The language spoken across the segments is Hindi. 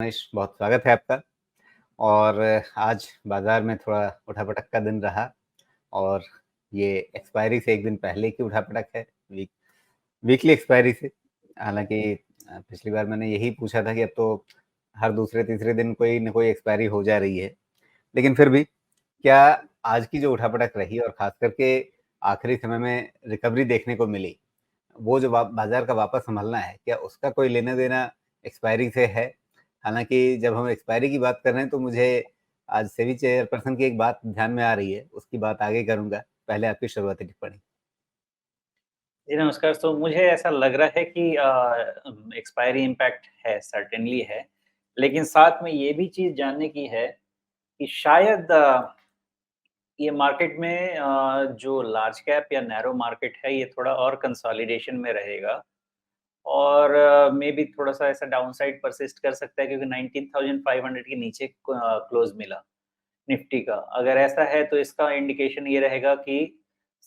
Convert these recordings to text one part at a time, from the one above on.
रमेश, बहुत स्वागत है आपका। और आज बाज़ार में थोड़ा उठा-पटक का दिन रहा और ये एक्सपायरी से 1 दिन पहले की उठा-पटक है, वीकली एक्सपायरी से। हालाँकि पिछली बार मैंने यही पूछा था कि अब तो हर दूसरे-तीसरे दिन कोई न कोई एक्सपायरी हो जा रही है। लेकिन फिर भी क्या आज की जो उठा-पटक रही और ख़ास करके आखिरी समय में रिकवरी देखने को मिली, वो जो बाज़ार का वापस सँभलना है, क्या उसका कोई लेना-देना एक्सपायरी से है? हालाँकि जब हम एक्सपायरी की बात कर रहे हैं तो मुझे आज सेबी चेयरपर्सन की एक बात ध्यान में आ रही है, उसकी बात आगे करूँगा। पहले आपकी शुरुआती टिप्पणी। जी, नमस्कार। तो मुझे ऐसा लग रहा है कि एक्सपायरी इम्पैक्ट है, सर्टेनली है। लेकिन साथ में ये भी चीज़ जानने की है कि शायद ये मार्केट में जो लार्ज कैप या नैरो मार्केट है, ये थोड़ा और कंसोलिडेशन में रहेगा और मेबी थोड़ा-सा ऐसा डाउनसाइड परसिस्ट कर सकता है क्योंकि 19,500 के नीचे क्लोज़ मिला निफ्टी का। अगर ऐसा है तो इसका इंडिकेशन ये रहेगा कि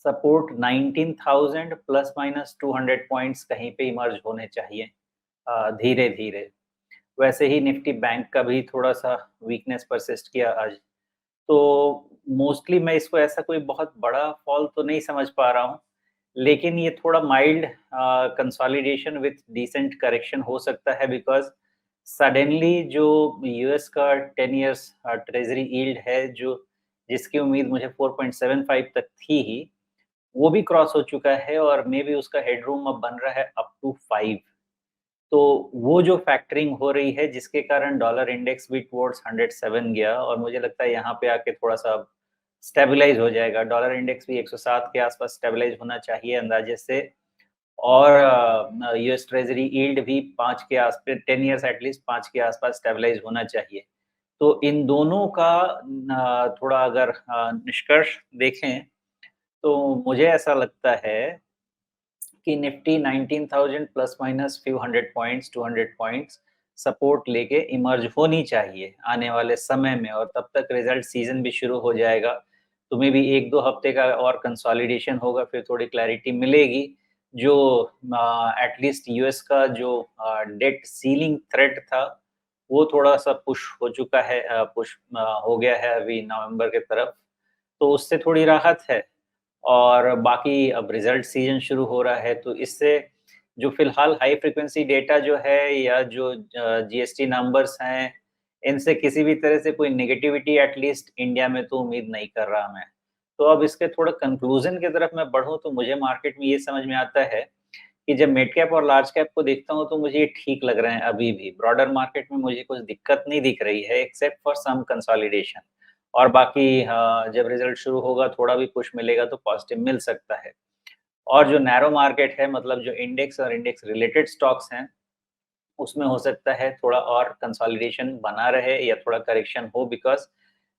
सपोर्ट 19,000 प्लस माइनस 200 पॉइंट्स कहीं पे इमर्ज होने चाहिए धीरे-धीरे। वैसे ही निफ्टी बैंक का भी थोड़ा-सा वीकनेस परसिस्ट किया आज। तो मोस्टली मैं इसको ऐसा कोई बहुत बड़ा फॉल तो नहीं समझ पा रहा हूँ, लेकिन ये थोड़ा mild consolidation with decent correction हो सकता है बिकॉज़ सडनली जो यूएस का 10 इयर्स ट्रेज़री यील्ड है जो जिसकी उम्मीद मुझे 4.75 तक थी ही, वो भी क्रॉस हो चुका है और मेबी उसका हेडरूम अब बन रहा है अप टू 5। तो वो जो फैक्टरिंग हो रही है जिसके कारण डॉलर इंडेक्स भी टुवर्ड्स 107 गया और मुझे लगता है यहाँ पे आके थोड़ा-सा स्टेबलाइज़ हो जाएगा। डॉलर इंडेक्स भी 107 के आस-पास स्टेबलाइज़ होना चाहिए अंदाज़े से और यूएस ट्रेज़री यील्ड भी 5 के 10 इयर्स एटलीस्ट 5 के आस-पास स्टेबलाइज़ होना चाहिए। तो इन दोनों का थोड़ा अगर निष्कर्ष देखें, तो मुझे ऐसा लगता है कि Nifty 19,000 plus minus few hundred points 200 points support लेके इमर्ज होनी चाहिए आने वाले समय में और तब तक रिजल्ट सीजन भी शुरू हो जाएगा तो मे भी 1-2 हफ्ते का और कंसोलिडेशन होगा फिर थोड़ी क्लैरिटी मिलेगी जो एटलीस्ट यूएस का जो डेट सीलिंग थ्रेट था वो थोड़ा सा पुश हो चुका है पुश हो गया है अभी नवंबर के तरफ तो उससे थोड़ी राहत है और बाकी अब रिजल्ट सीजन शुरू हो रहा है तो इससे जो फिलहाल हाई फ्रीक्वेंसी डेटा जो है या जो जीएसटी नंबर्स हैं इनसे किसी भी तरह से कोई नेगेटिविटी एटलीस्ट इंडिया में तो उम्मीद नहीं कर रहा मैं। तो अब इसके थोड़ा कंक्लूजन की तरफ मैं बढ़ूँ तो मुझे मार्केट में ये समझ में आता है कि जब मिड कैप और लार्ज कैप को देखता हूँ तो मुझे ये ठीक लग रहे हैं अभी भी। ब्रॉडर मार्केट में मुझे कुछ दिक्कत नहीं दिख रही है एक्सेप्ट फॉर सम कंसोलिडेशन और बाकी जब रिजल्ट शुरू होगा थोड़ा भी पुश मिलेगा तो पॉजिटिव मिल सकता है। और जो नैरो मार्केट है मतलब जो इंडेक्स और इंडेक्स रिलेटेड स्टॉक्स हैं, उसमें हो सकता है थोड़ा और कंसोलिडेशन बना रहे या थोड़ा करेक्शन हो बिकॉज़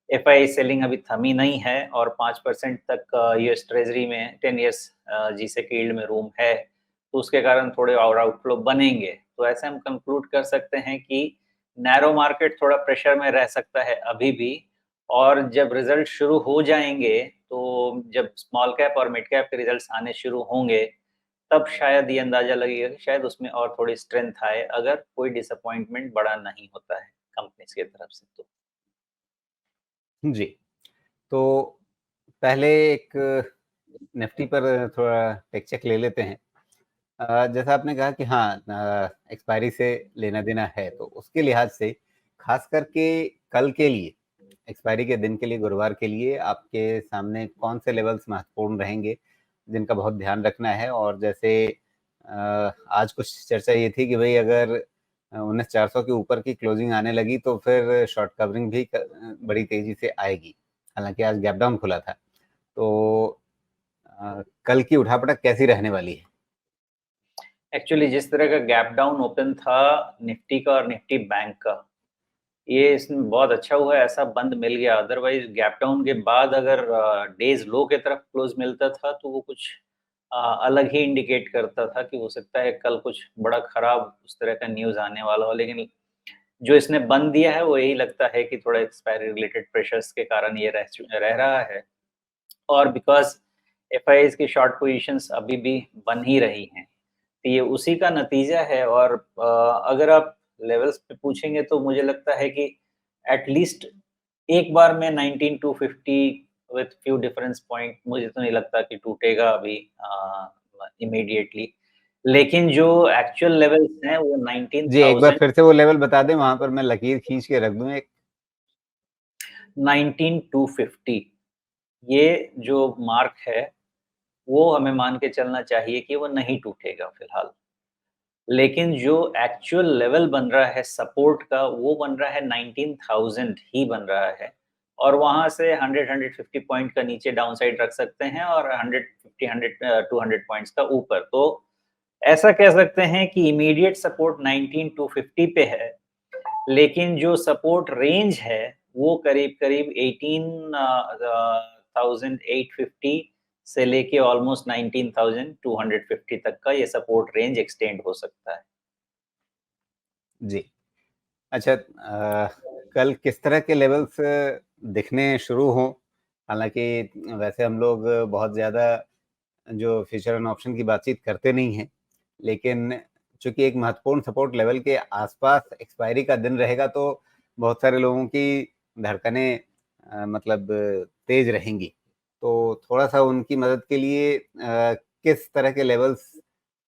एफआई सेलिंग अभी थमी नहीं है और 5% तक यूएस ट्रेज़री में 10 इयर्स जीसेक यील्ड में रूम है, तो उसके कारण थोड़े और आउटफ्लो बनेंगे। तो ऐसे हम कंक्लूड कर सकते हैं कि नैरो मार्केट थोड़ा प्रेशर में रह सकता है अभी भी और जब रिज़ल्ट शुरू हो जाएँगे, तो जब स्मॉल कैप और मिड कैप के रिज़ल्ट्स आने शुरू होंगे, तब शायद ये अंदाज़ा लगेगा कि शायद उसमें और थोड़ी स्ट्रेंथ आए, अगर कोई डिसअपॉइंटमेंट बड़ा नहीं होता है कंपनीज़ की तरफ से तो। जी, तो पहले एक निफ्टी पर थोड़ा टेक चेक ले लेते हैं। जैसा आपने कहा कि हाँ एक्सपायरी से लेना-देना है, तो उसके लिहाज से ख़ास करके कल के लिए, एक्सपायरी के दिन के लिए, गुरुवार के लिए आपके सामने कौन-से लेवल्स महत्वपूर्ण रहेंगे, जिनका बहुत ध्यान रखना है? और जैसे आज कुछ चर्चा ये थी कि भई अगर 19,400 के ऊपर की क्लोजिंग आने लगी, तो फिर शॉर्ट कवरिंग भी बड़ी तेज़ी से आएगी। हालाँकि आज गैप डाउन खुला था। तो कल की उठापटक कैसी रहने वाली है? एक्चुअली जिस तरह का गैप डाउन ओपन था निफ्टी का और निफ्टी बैंक का, ये इसमें बहुत अच्छा हुआ ऐसा बंद मिल गया। अदरवाइज़ गैप डाउन के बाद अगर डेज़ लो के तरफ क्लोज़ मिलता था तो वो कुछ अलग ही इंडिकेट करता था कि हो सकता है कल कुछ बड़ा खराब उस तरह का न्यूज़ आने वाला हो। लेकिन जो इसने बंद दिया है वो यही लगता है कि थोड़ा एक्सपायरी रिलेटेड प्रेशर्स के कारण ये रह रहा है और बिकॉज़ एफआईआईज़ की शॉर्ट पोज़ीशंस अभी भी बन ही रही हैं। तो ये उसी का नतीजा है और अगर आप लेवल्स पे पूछेंगे तो मुझे लगता है कि एट लीस्ट एक बार में 19,250 विथ फ्यू डिफरेंस पॉइंट मुझे तो नहीं लगता कि टूटेगा अभी इमीडिएटली। लेकिन जो एक्चुअल लेवल्स हैं वो जी, एक बार 19,000 फिर से वो लेवल बता दें, वहाँ पर मैं लकीर खींच के रख दूँ एक। 19,250 ये जो मार्क है, वो हमें मान के चलना चाहिए कि वो नहीं टूटेगा फिलहाल। लेकिन जो एक्चुअल लेवल बन रहा है सपोर्ट का, वो बन रहा है 19,000 ही बन रहा है और वहाँ से 100-150 पॉइंट का नीचे डाउनसाइड रख सकते हैं और 200 पॉइंट्स का ऊपर। तो ऐसा कह सकते हैं कि इमीडिएट सपोर्ट 19,250 पे है, लेकिन जो सपोर्ट रेंज है, वो करीब-करीब 18,850 से लेके ऑलमोस्ट 19,250 तक का ये सपोर्ट रेंज एक्सटेंड हो सकता है। जी। अच्छा कल किस तरह के लेवल्स दिखने शुरू हों? हालाँकि वैसे हम लोग बहुत ज़्यादा जो फ्यूचर एंड ऑप्शन की बातचीत करते नहीं हैं, लेकिन चूँकि एक महत्वपूर्ण सपोर्ट लेवल के आस-पास एक्सपायरी का दिन रहेगा, तो बहुत सारे लोगों की धड़कनें मतलब तेज़ रहेंगी। तो थोड़ा-सा उनकी मदद के लिए किस तरह के लेवल्स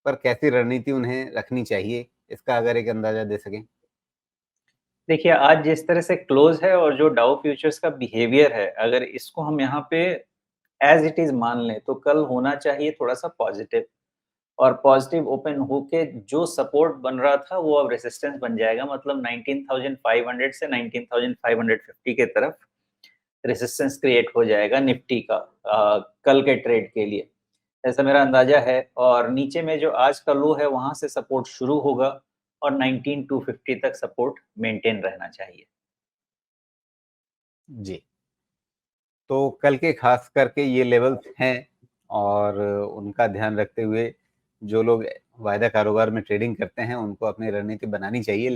पर कैसी रणनीति उन्हें रखनी चाहिए? इसका अगर एक अंदाज़ा दे सकें। देखिए, आज जिस तरह से क्लोज़ है और जो डाउ फ्यूचर्स का बिहेवियर है, अगर इसको हम यहाँ पे एज़ इट इज़ मान लें, तो कल होना चाहिए थोड़ा-सा पॉज़िटिव और पॉज़िटिव ओपन होके जो सपोर्ट बन रहा था, वो अब रेजिस्टेंस बन जाएगा। मतलब 19,500 से 19,550 की तरफ रेजिस्टेंस क्रिएट हो जाएगा निफ्टी का कल के ट्रेड के लिए। ऐसा मेरा अंदाज़ा है और नीचे में जो आज का लो है, वहाँ से सपोर्ट शुरू होगा और 19,250 तक सपोर्ट मेंटेन रहना चाहिए। जी। तो कल के ख़ास करके ये लेवल्स हैं और उनका ध्यान रखते हुए जो लोग वायदा कारोबार में ट्रेडिंग करते हैं, उनको अपनी रणनीति बनानी चाहिए।